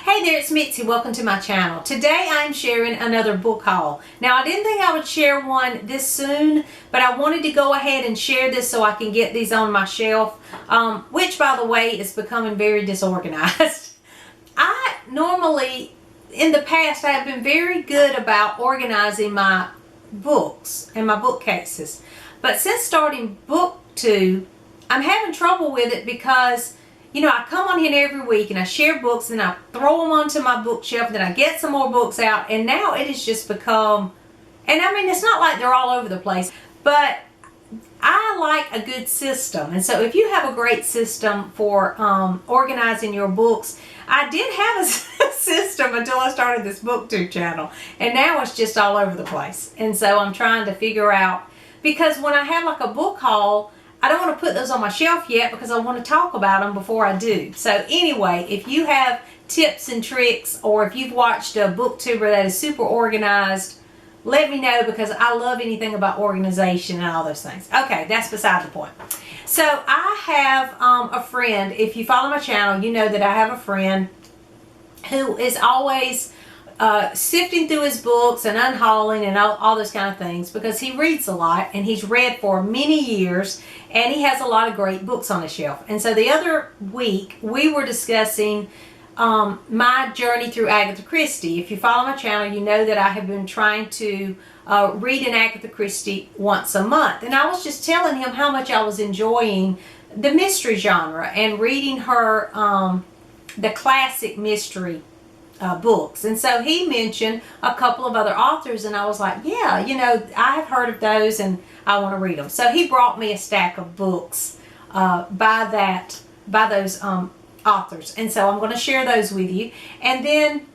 Hey there, it's Mitzi. Welcome to my channel. Today I'm sharing another book haul. Now I didn't think I would share one this soon, but I wanted to go ahead and share this so I can get these on my shelf, which by the way is becoming very disorganized. I normally, in the past, I have been very good about organizing my books and my bookcases. But since starting book 2, I'm having trouble with it because you know, I come on here every week and I share books and I throw them onto my bookshelf and then I get some more books out, and now it has just become, and I mean it's not like they're all over the place, but I like a good system. And so if you have a great system for organizing your books, I did have a system until I started this BookTube channel, and now it's just all over the place. And so I'm trying to figure out, because when I have like a book haul, I don't want to put those on my shelf yet because I want to talk about them before I do. So anyway, if you have tips and tricks, or if you've watched a booktuber that is super organized, let me know, because I love anything about organization and all those things. Okay, that's beside the point. So I have a friend. If you follow my channel, you know that I have a friend who is always sifting through his books and unhauling and all those kind of things, because he reads a lot and he's read for many years and he has a lot of great books on his shelf. And so the other week we were discussing my journey through Agatha Christie. If you follow my channel, you know that I have been trying to read an Agatha Christie once a month, and I was just telling him how much I was enjoying the mystery genre and reading her the classic mystery books. And so he mentioned a couple of other authors, and I was like, yeah, you know, I have heard of those and I want to read them. So he brought me a stack of books by those authors, and so I'm going to share those with you. And then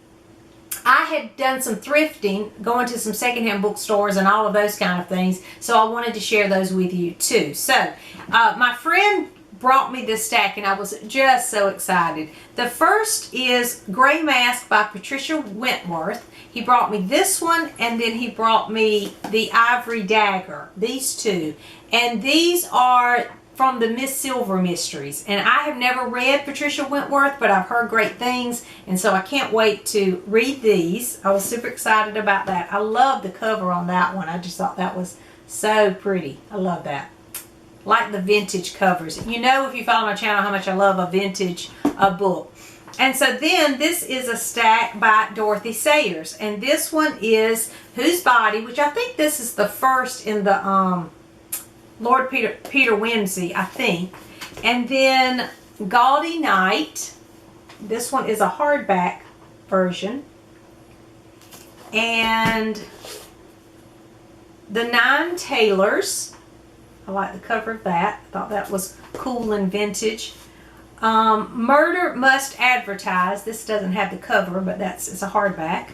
I had done some thrifting, going to some secondhand bookstores and all of those kind of things, so I wanted to share those with you too. So my friend brought me this stack and I was just so excited. The first is Gray Mask by Patricia Wentworth. He brought me this one, and then he brought me the Ivory Dagger, these two. And these are from the Miss Silver Mysteries. And I have never read Patricia Wentworth, but I've heard great things, and so I can't wait to read these. I was super excited about that. I love the cover on that one. I just thought that was so pretty. I love that. Like the vintage covers. You know, if you follow my channel, how much I love a vintage book. And so then this is a stack by Dorothy Sayers, and this one is Whose Body, which I think this is the first in the Lord Peter Wimsey, I think. And then Gaudy Night. This one is a hardback version. And The Nine Tailors. I like the cover of that. I thought that was cool and vintage. Murder Must Advertise. This doesn't have the cover, but it's a hardback.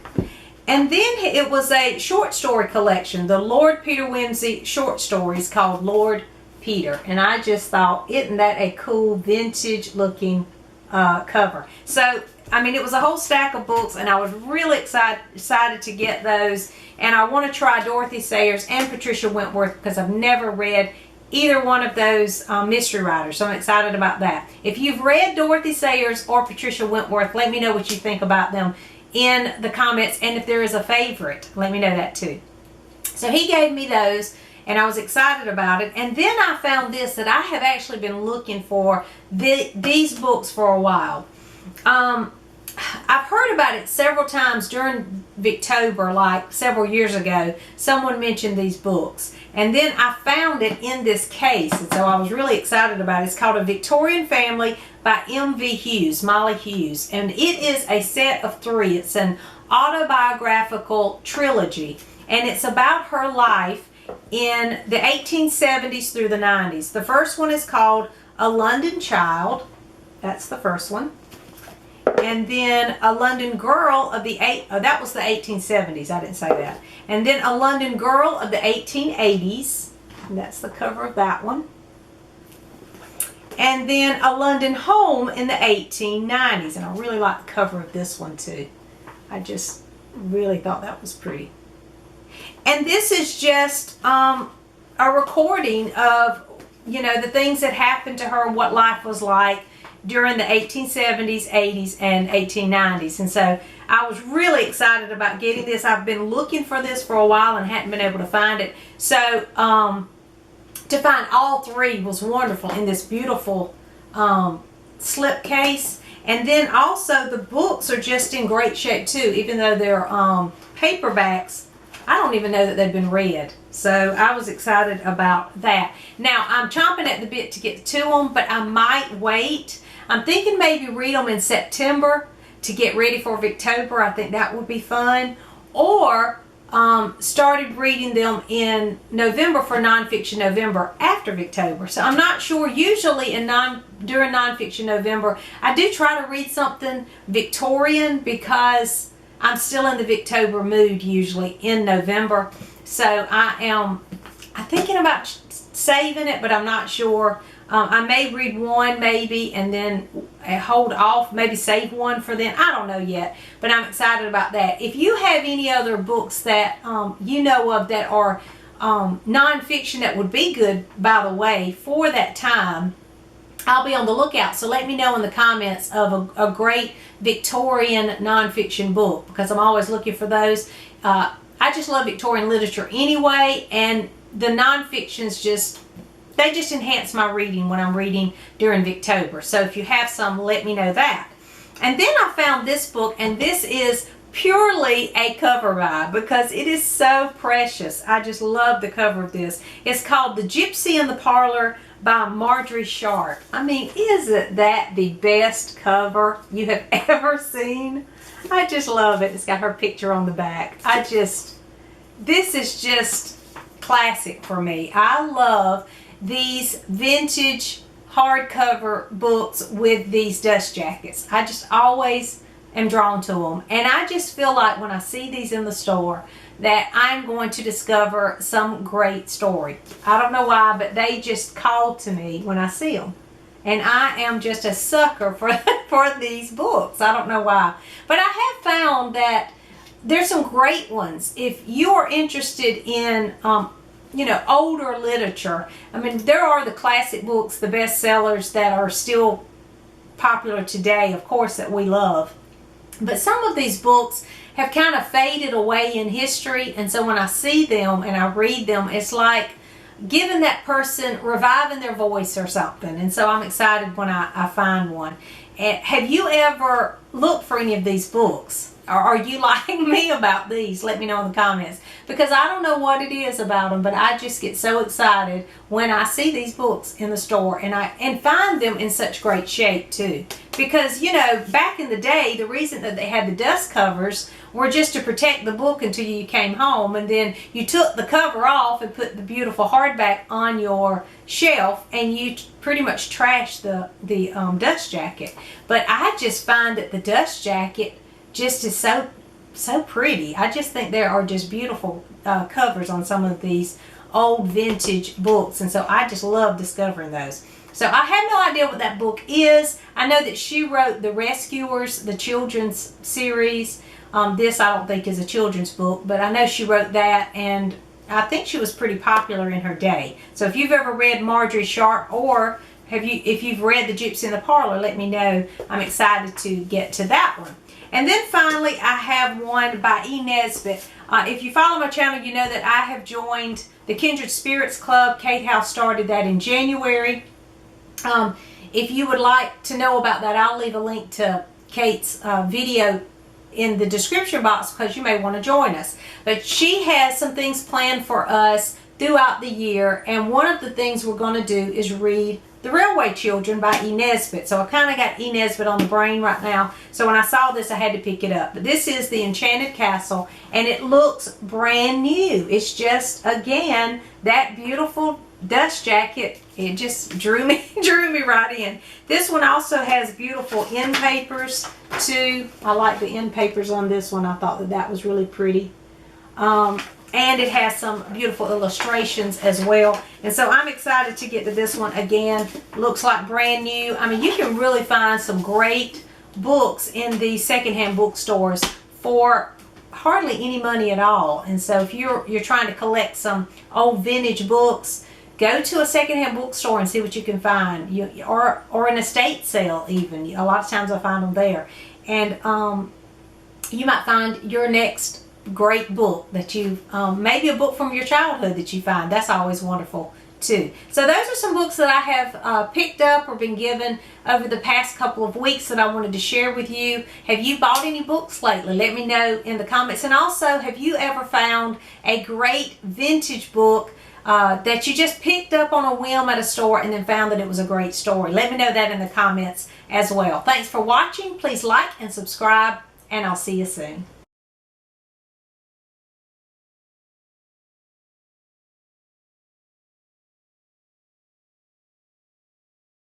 And then it was a short story collection, the Lord Peter Wimsey short stories, called Lord Peter. And I just thought, isn't that a cool vintage looking cover? So, I mean, it was a whole stack of books, and I was really excited to get those. And I want to try Dorothy Sayers and Patricia Wentworth, because I've never read either one of those mystery writers. So I'm excited about that. If you've read Dorothy Sayers or Patricia Wentworth, let me know what you think about them in the comments. And if there is a favorite, let me know that too. So he gave me those, and I was excited about it. And then I found this that I have actually been looking for these books for a while. I've heard about it several times during Victober, like several years ago. Someone mentioned these books, and then I found it in this case, and so I was really excited about it. It's called A Victorian Family by M.V. Hughes, Molly Hughes, and it is a set of 3. It's an autobiographical trilogy, and it's about her life in the 1870s through the 90s. The first one is called A London Child. That's the first one. And then A London Girl of the that was the 1870s. I didn't say that. And then A London Girl of the 1880s. And that's the cover of that one. And then A London Home in the 1890s. And I really like the cover of this one too. I just really thought that was pretty. And this is just a recording of, you know, the things that happened to her, what life was like. during the 1870s, 80s, and 1890s. And so I was really excited about getting this. I've been looking for this for a while and hadn't been able to find it. So to find all three was wonderful in this beautiful slip case. And then also the books are just in great shape too, even though they're paperbacks. I don't even know that they've been read. So I was excited about that. Now I'm chomping at the bit to get to them, but I might wait. I'm thinking maybe read them in September to get ready for Victober. I think that would be fun. Or started reading them in November for Nonfiction November after Victober. So I'm not sure. Usually during Nonfiction November, I do try to read something Victorian because I'm still in the Victober mood usually in November. So I'm thinking about saving it, but I'm not sure. I may read one maybe and then hold off, maybe save one for then. I don't know yet, but I'm excited about that. If you have any other books that you know of that are nonfiction that would be good, by the way, for that time, I'll be on the lookout. So let me know in the comments of a great Victorian nonfiction book, because I'm always looking for those. I just love Victorian literature anyway, and the nonfictions they just enhance my reading when I'm reading during Victober. So if you have some, let me know that. And then I found this book, and this is purely a cover buy because it is so precious. I just love the cover of this. It's called The Gypsy in the Parlor by Marjory Sharpe. I mean, isn't that the best cover you have ever seen? I just love it. It's got her picture on the back. This is just classic for me. I love these vintage hardcover books with these dust jackets. I just always am drawn to them. And I just feel like when I see these in the store that I'm going to discover some great story. I don't know why, but they just call to me when I see them. And I am just a sucker for these books. I don't know why. But I have found that there's some great ones. If you are interested in older literature, I mean, there are the classic books, the bestsellers that are still popular today, of course, that we love. But some of these books have kind of faded away in history, and so when I see them and I read them, it's like giving that person, reviving their voice or something. And so I'm excited when I find one. Have you ever looked for any of these books? Or are you like me about these? Let me know in the comments. Because I don't know what it is about them, but I just get so excited when I see these books in the store and find them in such great shape too. Because, back in the day, the reason that they had the dust covers were just to protect the book until you came home, and then you took the cover off and put the beautiful hardback on your shelf, and you pretty much trashed the dust jacket. But I just find that the dust jacket just is so pretty. I just think there are just beautiful covers on some of these old vintage books, and so I just love discovering those. So I have no idea what that book is. I know that she wrote The Rescuers, the children's series. This I don't think is a children's book, but I know she wrote that, and I think she was pretty popular in her day. So if you've ever read Marjory Sharpe, or if you've read The Gypsy in the Parlor, let me know. I'm excited to get to that one. And then finally, I have one by Nesbit. If you follow my channel, you know that I have joined the Kindred Spirits Club. Kate House started that in January. If you would like to know about that, I'll leave a link to Kate's video in the description box, because you may want to join us. But she has some things planned for us throughout the year, and one of the things we're going to do is read The Railway Children by Nesbit. So I kind of got Nesbit on the brain right now, so when I saw this I had to pick it up. But this is The Enchanted Castle, and it looks brand new. It's just, again, that beautiful dust jacket. It just drew me right in. This one also has beautiful end papers too. I like the end papers on this one. I thought that was really pretty. And it has some beautiful illustrations as well. And so I'm excited to get to this one. Again, looks like brand new. I mean, you can really find some great books in these secondhand bookstores for hardly any money at all. And so if you're trying to collect some old vintage books, Go to a secondhand bookstore and see what you can find, or an estate sale even. A lot of times I find them there. And you might find your next great book that maybe a book from your childhood that you find. That's always wonderful too. So those are some books that I have picked up or been given over the past couple of weeks that I wanted to share with you. Have you bought any books lately? Let me know in the comments. And also, have you ever found a great vintage book that you just picked up on a whim at a store and then found that it was a great story? Let me know that in the comments as well. Thanks for watching. Please like and subscribe, and I'll see you soon.